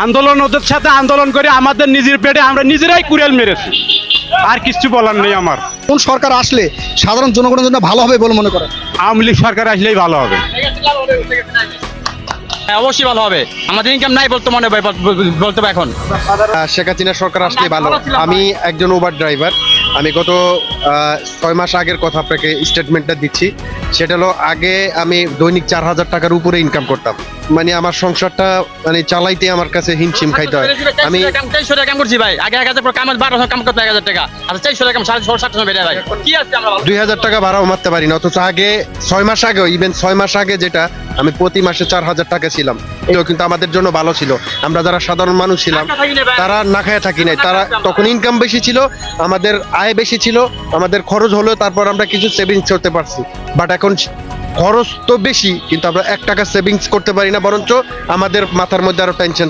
আন্দোলন ওদের সাথে আন্দোলন করে আমাদের নিজের পেটে আমরা নিজেরাই কুড়াল মেরেছি। আর কিছু বলার নেই আমার। কোন সরকার আসলে সাধারণ জনগণের জন্য ভালো হবে বলে মনে করেন? আওয়ামী লীগ সরকার আসলেই ভালো হবে। হ্যাঁ, অবশ্যই ভালো হবে। আমাদের ইনকাম নাই বলতে মনে হয়, বলতে হবে এখন। শেখ হাসিনা সরকার আসলে ভালো। আমি একজন উবার ড্রাইভার। আমি গত 6 মাস আগের কথা আপনাকে স্টেটমেন্টটা দিচ্ছি। সেটা হলো, আগে আমি দৈনিক 4,000 টাকার উপরে ইনকাম করতাম। মানে আমার সংসারটা মানে চালাইতে আমার কাছে হিমশিম খাইতে হয়। আমি 400 টাকা কাম করছি ভাই, আগে 1000 টাকা কাম 1200 কাম করতে 1000 টাকা, আর 400 টাকা 750 বেড়ে ভাই। কি আছে আমরা 2,000 টাকা ভাড়াও মারতে পারি না। অথচ আগে 6 মাস আগে, ইভেন 6 মাস আগে যেটা আমি প্রতি মাসে 4,000 টাকা ছিলাম, এটাও কিন্তু আমাদের জন্য ভালো ছিল। আমরা যারা সাধারণ মানুষ ছিলাম তারা না খায় থাকি নাই। তারা তখন ইনকাম বেশি ছিল, আমাদের আয় বেশি ছিল, আমাদের খরচ হলো, তারপর আমরা কিছু সেভিংস করতে পারছি। বাট এখন খরচ তো বেশি, কিন্তু আমরা 1 টাকা সেভিংস করতে পারি না, বরঞ্চ আমাদের মাথার মধ্যে আরো টেনশন।